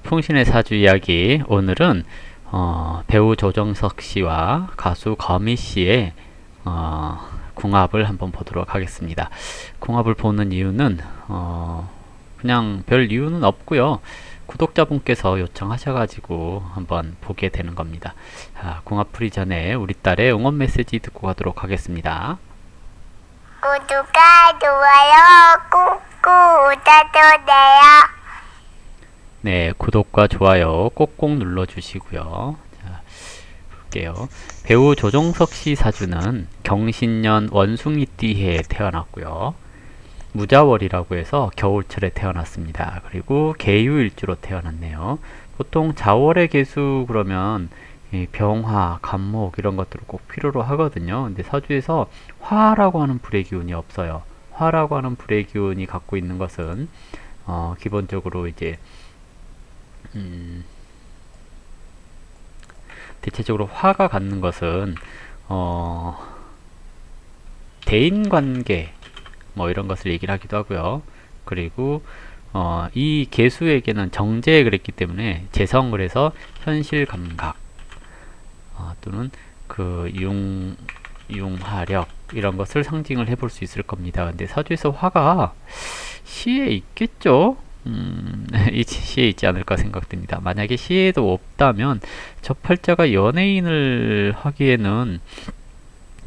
풍신의 사주 이야기. 오늘은 배우 조정석 씨와 가수 거미 씨의 궁합을 한번 보도록 하겠습니다. 궁합을 보는 이유는 그냥 별 이유는 없고요. 구독자분께서 요청하셔가지고 한번 보게 되는 겁니다. 궁합 풀이 전에 우리 딸의 응원 메시지 듣고 가도록 하겠습니다. 구독과 좋아요 꾹꾹 눌러주세요. 네, 구독과 좋아요 꼭꼭 눌러주시고요. 자, 볼게요. 배우 조정석 씨 사주는 경신년 원숭이띠해에 태어났고요. 무자월이라고 해서 겨울철에 태어났습니다. 그리고 계유일주로 태어났네요. 보통 자월의 개수 그러면 병화, 간목 이런 것들을 꼭 필요로 하거든요. 근데 사주에서 화라고 하는 불의 기운이 없어요. 화라고 하는 불의 기운이 갖고 있는 것은 기본적으로 이제 대체적으로 화가 갖는 것은 대인관계 뭐 이런 것을 얘기를 하기도 하고요. 그리고 이 개수에게는 정제에 그랬기 때문에 재성을 해서 현실 감각 또는 그 융화력 이런 것을 상징을 해볼 수 있을 겁니다. 근데 사주에서 화가 시에 있겠죠? 이 시에 있지 않을까 생각됩니다. 만약에 시에도 없다면 저 팔자가 연예인을 하기에는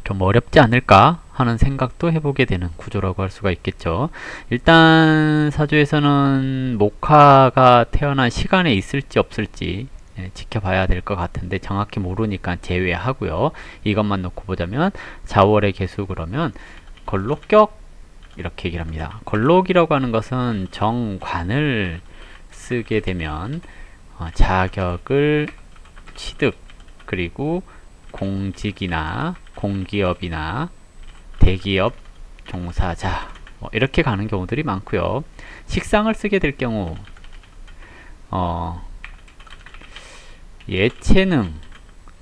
좀 어렵지 않을까 하는 생각도 해보게 되는 구조라고 할 수가 있겠죠. 일단 사주에서는 목화가 태어난 시간에 있을지 없을지 지켜봐야 될 것 같은데 정확히 모르니까 제외하고요. 이것만 놓고 보자면 자월의 개수 그러면 걸록격 이렇게 얘기를 합니다. 걸록이라고 하는 것은 정관을 쓰게 되면 자격을 취득 그리고 공직이나 공기업이나 대기업 종사자 뭐 이렇게 가는 경우들이 많고요. 식상을 쓰게 될 경우 예체능,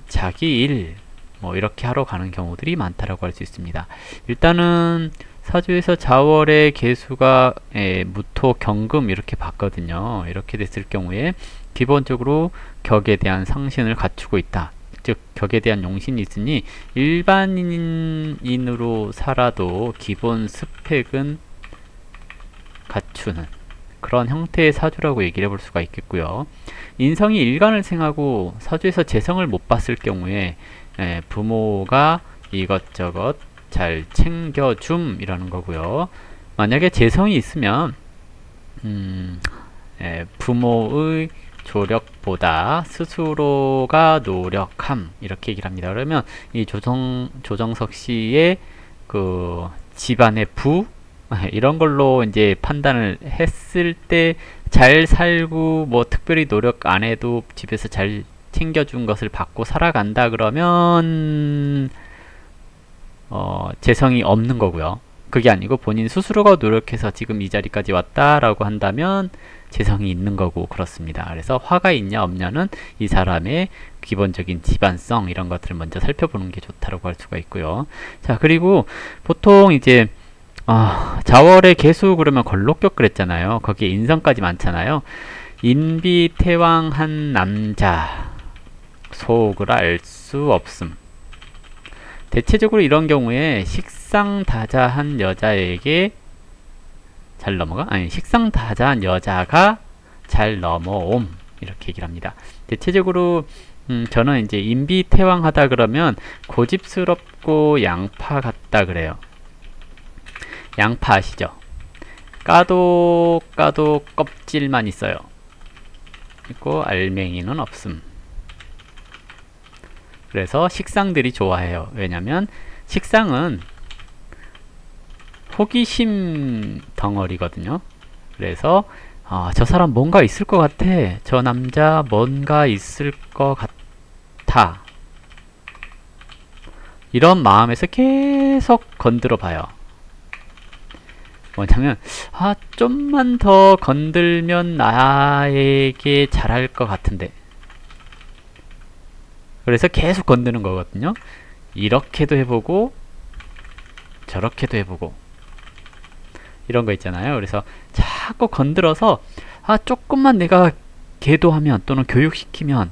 자기일 뭐 이렇게 하러 가는 경우들이 많다라고 할 수 있습니다. 일단은 사주에서 자월의 개수가 무토, 경금 이렇게 봤거든요. 이렇게 됐을 경우에 기본적으로 격에 대한 상신을 갖추고 있다. 즉 격에 대한 용신이 있으니 일반인으로 살아도 기본 스펙은 갖추는 그런 형태의 사주라고 얘기를 해볼 수가 있겠고요. 인성이 일간을 생하고 사주에서 재성을 못 봤을 경우에 부모가 이것저것 잘 챙겨줌 이라는 거고요. 만약에 재성이 있으면 부모의 조력보다 스스로가 노력함 이렇게 얘기를 합니다. 그러면 이 조정석 씨의 그 집안의 부 이런 걸로 이제 판단을 했을 때 잘 살고 뭐 특별히 노력 안 해도 집에서 잘 챙겨준 것을 받고 살아간다 그러면 재성이 없는 거고요. 그게 아니고 본인 스스로가 노력해서 지금 이 자리까지 왔다라고 한다면 재성이 있는 거고 그렇습니다. 그래서 화가 있냐 없냐는 이 사람의 기본적인 집안성 이런 것들을 먼저 살펴보는 게 좋다라고 할 수가 있고요. 자, 그리고 보통 이제 자월의 개수 그러면 걸록격 그랬잖아요. 거기에 인성까지 많잖아요. 인비태왕한 남자 속을 알 수 없음. 대체적으로 이런 경우에 식상다자한 여자에게 잘 넘어가? 아니, 식상다자한 여자가 잘 넘어옴 이렇게 얘기를 합니다. 대체적으로 저는 이제 인비태왕하다 그러면 고집스럽고 양파 같다 그래요. 양파 아시죠? 까도 껍질만 있어요. 있고 알맹이는 없음. 그래서 식상들이 좋아해요. 왜냐면 식상은 호기심 덩어리거든요. 그래서 저 사람 뭔가 있을 것 같아. 저 남자 뭔가 있을 것 같아. 이런 마음에서 계속 건드려 봐요. 뭐냐면 좀만 더 건들면 나에게 잘할 것 같은데 그래서 계속 건드는 거거든요. 이렇게도 해보고 저렇게도 해보고 이런 거 있잖아요. 그래서 자꾸 건드려서 조금만 내가 계도하면 또는 교육시키면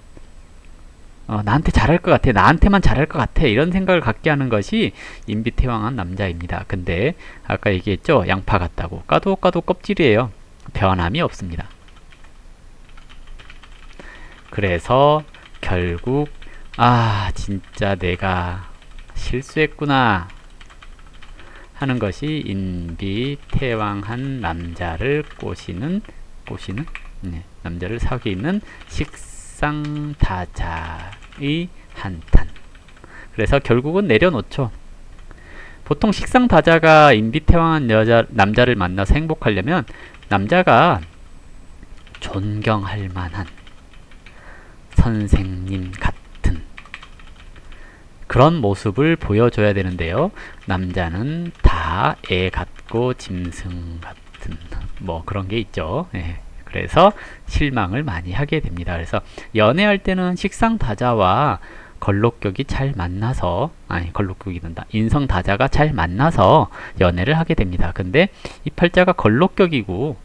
나한테 잘할 것 같아, 나한테만 잘할 것 같아, 이런 생각을 갖게 하는 것이 인비태왕한 남자입니다. 근데 아까 얘기했죠, 양파 같다고. 까도 껍질이에요. 변함이 없습니다. 그래서 결국 진짜 내가 실수했구나 하는 것이 인비태왕한 남자를 꼬시는 남자를 사귀는 식상다자의 한탄. 그래서 결국은 내려놓죠. 보통 식상다자가 인비태왕한 남자를 만나서 행복하려면 남자가 존경할 만한 선생님 같은 그런 모습을 보여줘야 되는데요. 남자는 다 애 같고 짐승 같은 뭐 그런 게 있죠. 그래서 실망을 많이 하게 됩니다. 그래서 연애할 때는 식상다자와 걸록격이 잘 만나서, 걸록격이란다, 인성다자가 잘 만나서 연애를 하게 됩니다. 근데 이 팔자가 걸록격이고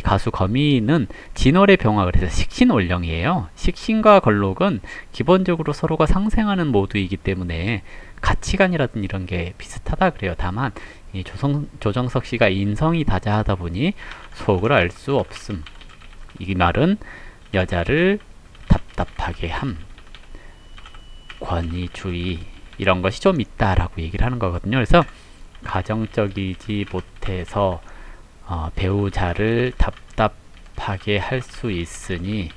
가수 거미는 진월의 병화, 그래서 식신월령이에요. 식신과 걸록은 기본적으로 서로가 상생하는 모두이기 때문에 가치관이라든 이런 게 비슷하다 그래요. 다만 이 조정석 씨가 인성이 다자하다 보니 속을 알 수 없음. 이 말은 여자를 답답하게 함, 권위주의 이런 것이 좀 있다라고 얘기를 하는 거거든요. 그래서 가정적이지 못해서 배우자를 답답하게 할 수 있으니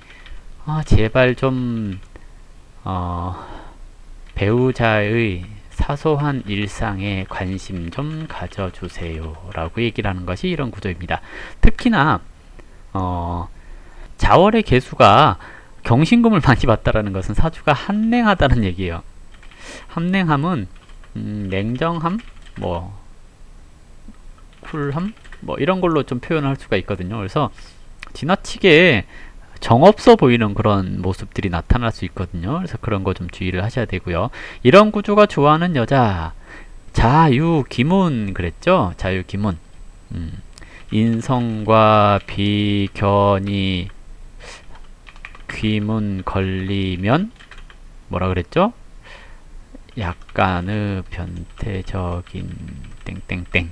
제발 좀 배우자의 사소한 일상에 관심 좀 가져주세요 라고 얘기를 하는 것이 이런 구조입니다. 특히나 자월의 개수가 경신금을 많이 받다라는 것은 사주가 한냉하다는 얘기예요. 한냉함은 냉정함, 쿨함, 이런 걸로 좀 표현할 수가 있거든요. 그래서 지나치게 정없어 보이는 그런 모습들이 나타날 수 있거든요. 그래서 그런 거 좀 주의를 하셔야 되고요. 이런 구조가 좋아하는 여자, 자유기문 그랬죠? 자유기문. 인성과 비견이 귀문 걸리면 뭐라 그랬죠? 약간의 변태적인 땡땡땡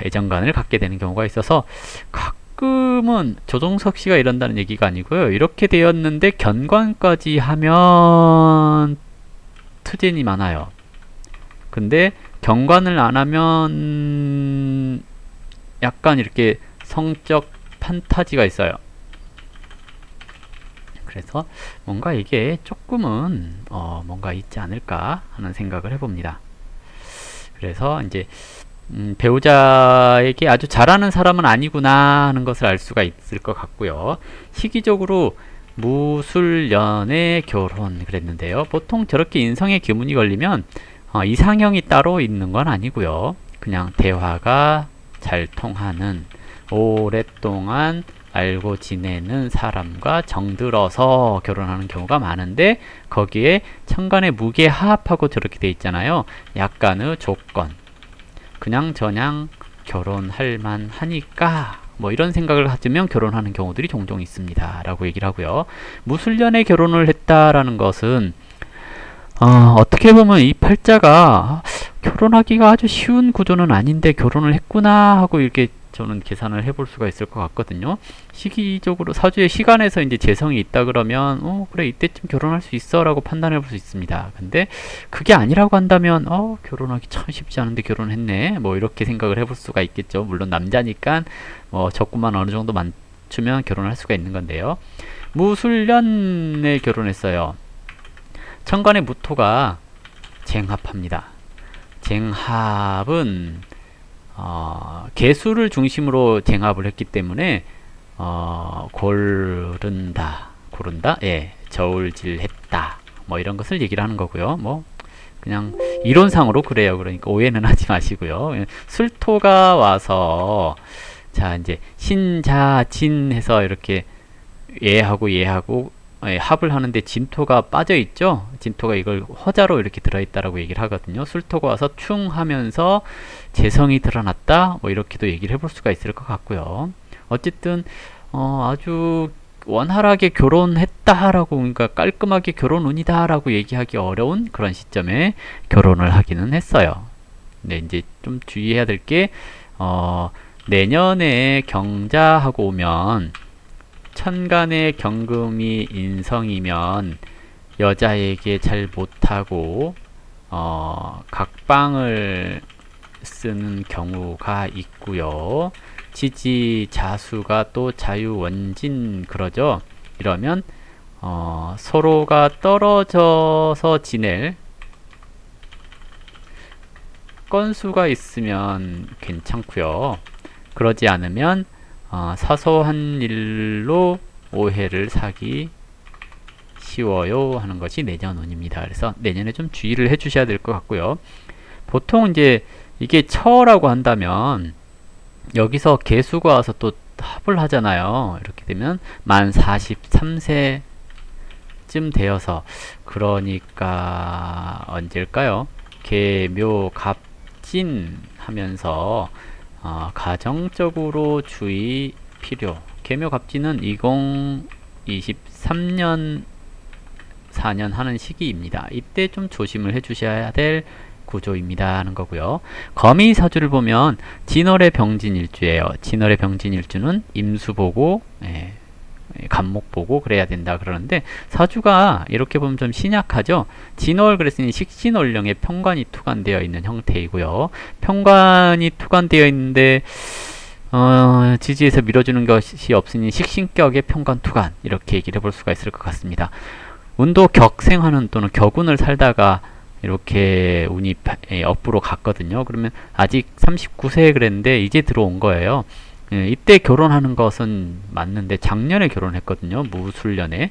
애정관을 갖게 되는 경우가 있어서 가끔은 조정석 씨가 이런다는 얘기가 아니고요. 이렇게 되었는데 견관까지 하면 투진이 많아요. 근데 견관을 안 하면 약간 이렇게 성적 판타지가 있어요. 그래서 뭔가 이게 조금은 뭔가 있지 않을까 하는 생각을 해봅니다. 그래서 이제 배우자에게 아주 잘하는 사람은 아니구나 하는 것을 알 수가 있을 것 같고요. 시기적으로 무술연애 결혼 그랬는데요. 보통 저렇게 인성에 기문이 걸리면 이상형이 따로 있는 건 아니고요. 그냥 대화가 잘 통하는 오랫동안 알고 지내는 사람과 정들어서 결혼하는 경우가 많은데 거기에 천간의 무게하합하고 저렇게 돼 있잖아요. 약간의 조건, 그냥 저냥 결혼할 만하니까 이런 생각을 가지면 결혼하는 경우들이 종종 있습니다 라고 얘기를 하고요. 무술년에 결혼을 했다라는 것은 어떻게 보면 이 팔자가 결혼하기가 아주 쉬운 구조는 아닌데 결혼을 했구나 하고 이렇게 저는 계산을 해볼 수가 있을 것 같거든요. 시기적으로 사주의 시간에서 이제 재성이 있다 그러면 그래 이때쯤 결혼할 수 있어 라고 판단해 볼 수 있습니다. 근데 그게 아니라고 한다면 결혼하기 참 쉽지 않은데 결혼했네 이렇게 생각을 해볼 수가 있겠죠. 물론 남자니까 적금만 어느 정도 맞추면 결혼할 수가 있는 건데요. 무술년에 결혼했어요. 천간의 무토가 쟁합합니다. 쟁합은 개수를 중심으로 쟁합을 했기 때문에 고른다, 저울질했다 이런 것을 얘기를 하는 거고요. 그냥 이론상으로 그래요. 그러니까 오해는 하지 마시고요. 술토가 와서 자 이제 신자진 해서 이렇게 얘하고 합을 하는데 진토가 빠져 있죠. 진토가 이걸 허자로 이렇게 들어있다라고 얘기를 하거든요. 술토가 와서 충 하면서 재성이 드러났다 이렇게도 얘기를 해볼 수가 있을 것 같고요. 어쨌든 아주 원활하게 결혼했다라고, 그러니까 깔끔하게 결혼 운이다라고 얘기하기 어려운 그런 시점에 결혼을 하기는 했어요. 근데 이제 좀 주의해야 될 게, 내년에 경자하고 오면, 천간의 경금이 인성이면 여자에게 잘 못하고, 각방을 쓰는 경우가 있고요. 지지 자수가 또 자유원진 그러죠. 이러면 서로가 떨어져서 지낼 건수가 있으면 괜찮고요. 그러지 않으면 사소한 일로 오해를 사기 쉬워요 하는 것이 내년 운입니다. 그래서 내년에 좀 주의를 해주셔야 될 것 같고요. 보통 이제 이게 처라고 한다면 여기서 개수가 와서 또 합을 하잖아요. 이렇게 되면 만 43세쯤 되어서, 그러니까 언제일까요? 개묘 갑진 하면서 가정적으로 주의 필요. 개묘 갑진은 2023년 4년 하는 시기입니다. 이때 좀 조심을 해주셔야 될 구조입니다 하는 거고요. 거미사주를 보면 진월의 병진일주예요. 진월의 병진일주는 임수 보고 간목 보고 그래야 된다 그러는데, 사주가 이렇게 보면 좀 신약하죠. 진월 그랬으니 식신월령에 편관이 투관되어 있는 형태이고요. 편관이 투관되어 있는데 지지에서 밀어주는 것이 없으니 식신격의 편관 투관, 이렇게 얘기를 해볼 수가 있을 것 같습니다. 운도 격생하는 또는 격운을 살다가 이렇게 운이 업으로 갔거든요. 그러면 아직 39세 그랬는데 이제 들어온 거예요. 이때 결혼하는 것은 맞는데 작년에 결혼했거든요. 무술년에.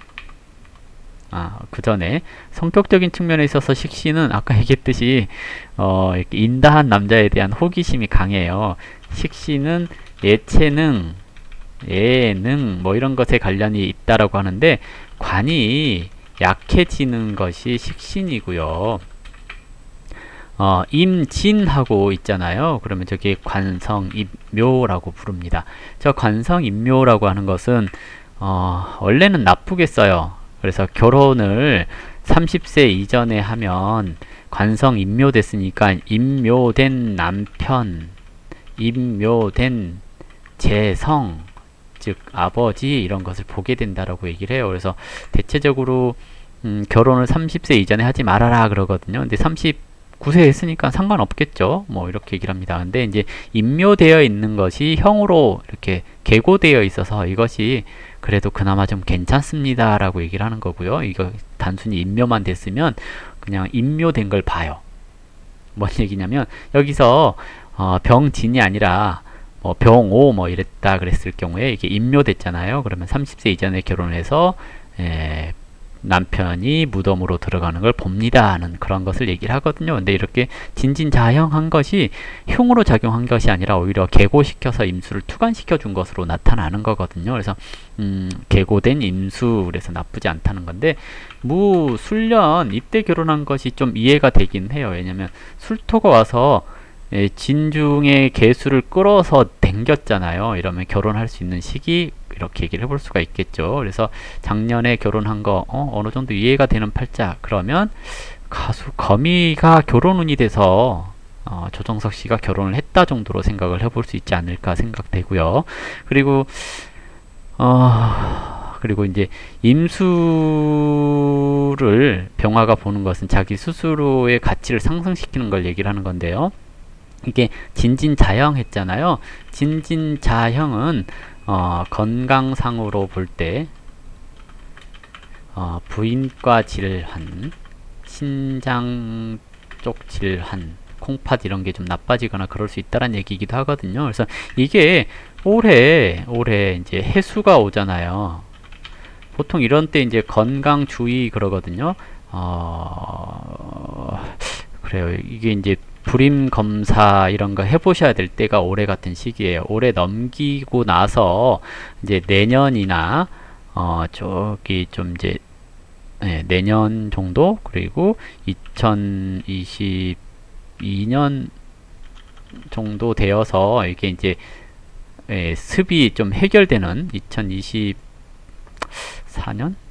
그 전에 성격적인 측면에 있어서 식신은 아까 얘기했듯이 이렇게 인다한 남자에 대한 호기심이 강해요. 식신은 예체능, 예능 뭐 이런 것에 관련이 있다라고 하는데, 관이 약해지는 것이 식신이고요. 임진하고 있잖아요. 그러면 저게 관성임묘라고 부릅니다. 저 관성임묘라고 하는 것은 원래는 나쁘게 써요. 그래서 결혼을 30세 이전에 하면 관성임묘 됐으니까 임묘된 남편, 임묘된 재성, 즉 아버지 이런 것을 보게 된다라고 얘기를 해요. 그래서 대체적으로 결혼을 30세 이전에 하지 말아라 그러거든요. 근데 39세 했으니까 상관없겠죠. 뭐 이렇게 얘기를 합니다. 근데 이제 임묘되어 있는 것이 형으로 이렇게 계고되어 있어서 이것이 그래도 그나마 좀 괜찮습니다 라고 얘기를 하는 거고요. 이거 단순히 임묘만 됐으면 그냥 임묘된 걸 봐요. 뭔 얘기냐면 여기서 병진이 아니라 뭐 병오 뭐 이랬다 그랬을 경우에 이게 임묘됐잖아요. 그러면 30세 이전에 결혼을 해서 남편이 무덤으로 들어가는 걸 봅니다 하는 그런 것을 얘기를 하거든요. 근데 이렇게 진진자형한 것이 흉으로 작용한 것이 아니라 오히려 계고시켜서 임수를 투관시켜 준 것으로 나타나는 거거든요. 그래서 계고된 임수, 그래서 나쁘지 않다는 건데, 무술년 이때 결혼한 것이 좀 이해가 되긴 해요. 왜냐면 술토가 와서 진중의 개수를 끌어서 댕겼잖아요. 이러면 결혼할 수 있는 시기, 이렇게 얘기를 해볼 수가 있겠죠. 그래서 작년에 결혼한 거 어느 정도 이해가 되는 팔자, 그러면 가수 거미가 결혼운이 돼서 조정석 씨가 결혼을 했다 정도로 생각을 해볼 수 있지 않을까 생각되고요. 그리고 이제 임수를 병화가 보는 것은 자기 스스로의 가치를 상승시키는 걸 얘기를 하는 건데요. 이게 진진자형 했잖아요. 진진자형은 건강상으로 볼 때 부인과 질환, 신장 쪽 질환, 콩팥 이런 게 좀 나빠지거나 그럴 수 있다는 얘기이기도 하거든요. 그래서 이게 올해 이제 해수가 오잖아요. 보통 이런 때 이제 건강 주의 그러거든요. 그래요. 이게 이제 불임 검사 이런 거 해보셔야 될 때가 올해 같은 시기예요. 올해 넘기고 나서 이제 내년이나 저기 좀 이제 내년 정도, 그리고 2022년 정도 되어서 이게 이제 습이 좀 해결되는 2024년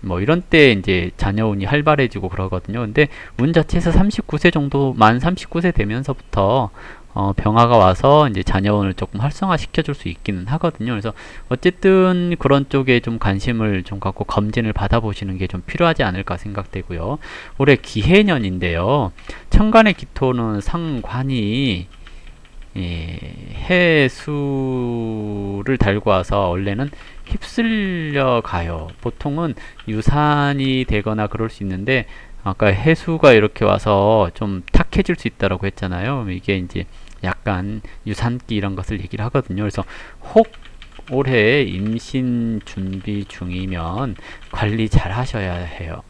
뭐 이런 때 이제 자녀운이 활발해지고 그러거든요. 근데 운 자체에서 39세 정도, 만 39세 되면서부터 병화가 와서 이제 자녀운을 조금 활성화 시켜줄 수 있기는 하거든요. 그래서 어쨌든 그런 쪽에 좀 관심을 좀 갖고 검진을 받아보시는 게 좀 필요하지 않을까 생각되고요. 올해 기해년인데요. 천간의 기토는 상관이 해수를 달고 와서 원래는 휩쓸려 가요. 보통은 유산이 되거나 그럴 수 있는데 아까 해수가 이렇게 와서 좀 탁해질 수 있다라고 했잖아요. 이게 이제 약간 유산기 이런 것을 얘기를 하거든요. 그래서 혹 올해 임신 준비 중이면 관리 잘 하셔야 해요.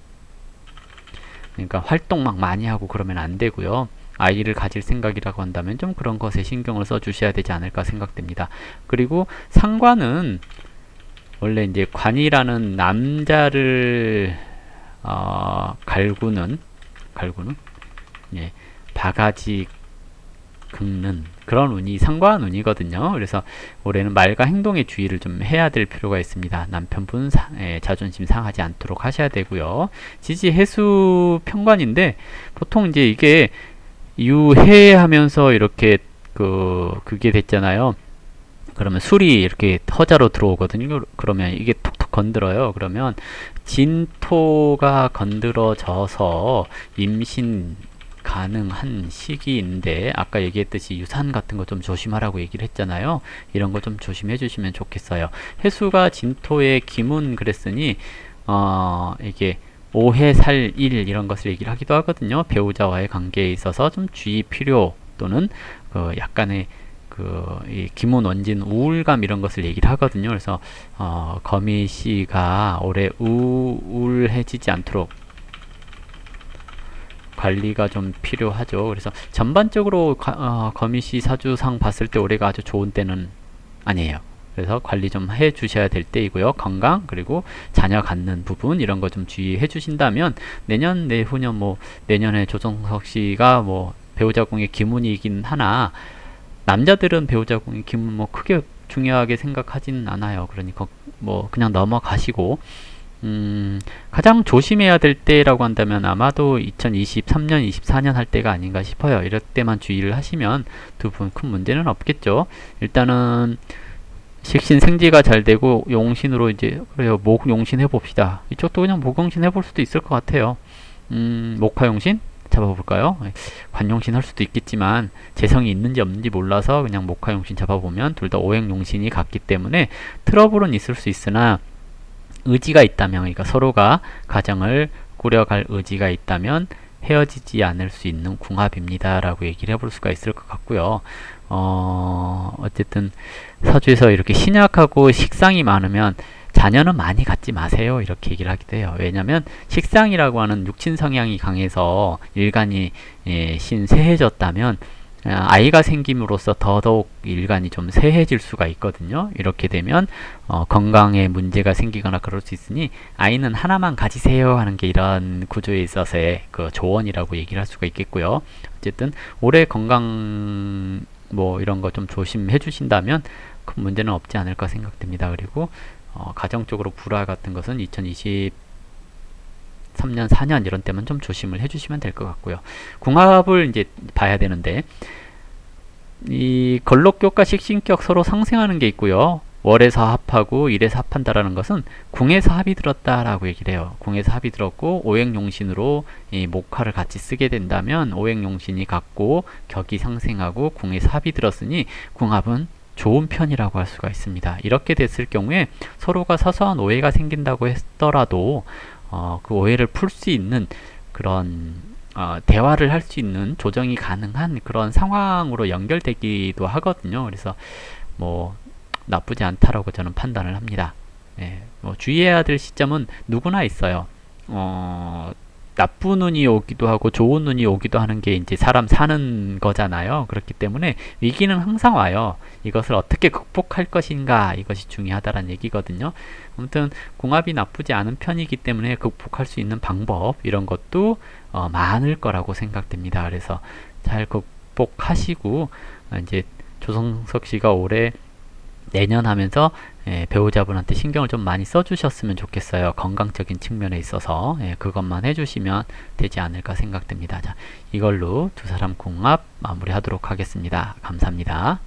그러니까 활동 막 많이 하고 그러면 안 되고요. 아이를 가질 생각이라고 한다면 좀 그런 것에 신경을 써 주셔야 되지 않을까 생각됩니다. 그리고 상관은 원래 이제 관이라는 남자를 갈구는 예, 바가지 긁는 그런 운이 상관 운이거든요. 그래서 올해는 말과 행동에 주의를 좀 해야 될 필요가 있습니다. 남편분 자존심 상하지 않도록 하셔야 되고요. 지지 해수 편관인데 보통 이제 이게 유해하면서 이렇게 그게 됐잖아요. 그러면 술이 이렇게 허자로 들어오거든요. 그러면 이게 톡톡 건드려요. 그러면 진토가 건드려져서 임신 가능한 시기인데 아까 얘기했듯이 유산 같은 거 좀 조심하라고 얘기를 했잖아요. 이런 거 좀 조심해 주시면 좋겠어요. 해수가 진토의 기문 그랬으니 이게 오해살일 이런 것을 얘기를 하기도 하거든요. 배우자와의 관계에 있어서 좀 주의 필요 또는 약간의 이 기문 원진 우울감 이런 것을 얘기를 하거든요. 그래서 거미 씨가 올해 우울해지지 않도록 관리가 좀 필요하죠. 그래서 전반적으로 거미 씨 사주상 봤을 때 올해가 아주 좋은 때는 아니에요. 그래서 관리 좀 해 주셔야 될 때이고요. 건강 그리고 자녀 갖는 부분 이런 거 좀 주의해 주신다면 내년 내후년 뭐 내년에 조정석 씨가 뭐 배우자 궁의 기문이긴 하나 남자들은 배우자 궁의 기문 뭐 크게 중요하게 생각하지는 않아요. 그러니까 뭐 그냥 넘어가시고 가장 조심해야 될 때라고 한다면 아마도 2023년, 24년 할 때가 아닌가 싶어요. 이럴 때만 주의를 하시면 두 분 큰 문제는 없겠죠. 일단은 식신생지가 잘 되고 용신으로 이제 그래요. 목용신 해봅시다. 이쪽도 그냥 목용신 해볼 수도 있을 것 같아요. 목화용신 잡아볼까요? 관용신 할 수도 있겠지만 재성이 있는지 없는지 몰라서 그냥 목화용신 잡아보면 둘 다 오행용신이 같기 때문에 트러블은 있을 수 있으나 의지가 있다면 그러니까 서로가 가정을 꾸려갈 의지가 있다면 헤어지지 않을 수 있는 궁합입니다 라고 얘기를 해볼 수가 있을 것 같고요. 어쨌든 사주에서 이렇게 신약하고 식상이 많으면 자녀는 많이 갖지 마세요 이렇게 얘기를 하기도 해요. 왜냐하면 식상이라고 하는 육친 성향이 강해서 일간이 신세해졌다면 아이가 생김으로써 더더욱 일간이 좀 세해질 수가 있거든요. 이렇게 되면 건강에 문제가 생기거나 그럴 수 있으니 아이는 하나만 가지세요 하는 게 이런 구조에 있어서의 그 조언이라고 얘기를 할 수가 있겠고요. 어쨌든 올해 건강 뭐 이런 거 좀 조심해 주신다면 큰 문제는 없지 않을까 생각됩니다. 그리고 가정적으로 불화 같은 것은 2023년, 4년 이런 때만 좀 조심을 해주시면 될 것 같고요. 궁합을 이제 봐야 되는데 이 걸록격과 식신격 서로 상생하는 게 있고요. 월에서 합하고 일에서 합한다라는 것은 궁에서 합이 들었다라고 얘기를 해요. 궁에서 합이 들었고 오행용신으로 이 목화를 같이 쓰게 된다면 오행용신이 같고 격이 상생하고 궁에서 합이 들었으니 궁합은 좋은 편이라고 할 수가 있습니다. 이렇게 됐을 경우에 서로가 사소한 오해가 생긴다고 했더라도 그 오해를 풀 수 있는 그런 대화를 할 수 있는 조정이 가능한 그런 상황으로 연결되기도 하거든요. 그래서 뭐 나쁘지 않다라고 저는 판단을 합니다. 뭐 주의해야 될 시점은 누구나 있어요. 나쁜 운이 오기도 하고 좋은 운이 오기도 하는 게 이제 사람 사는 거잖아요. 그렇기 때문에 위기는 항상 와요. 이것을 어떻게 극복할 것인가 이것이 중요하다는 얘기거든요. 아무튼 궁합이 나쁘지 않은 편이기 때문에 극복할 수 있는 방법 이런 것도 많을 거라고 생각됩니다. 그래서 잘 극복하시고 이제 조성석 씨가 올해 내년 하면서 배우자분한테 신경을 좀 많이 써주셨으면 좋겠어요. 건강적인 측면에 있어서 그것만 해주시면 되지 않을까 생각됩니다. 자, 이걸로 두 사람 궁합 마무리하도록 하겠습니다. 감사합니다.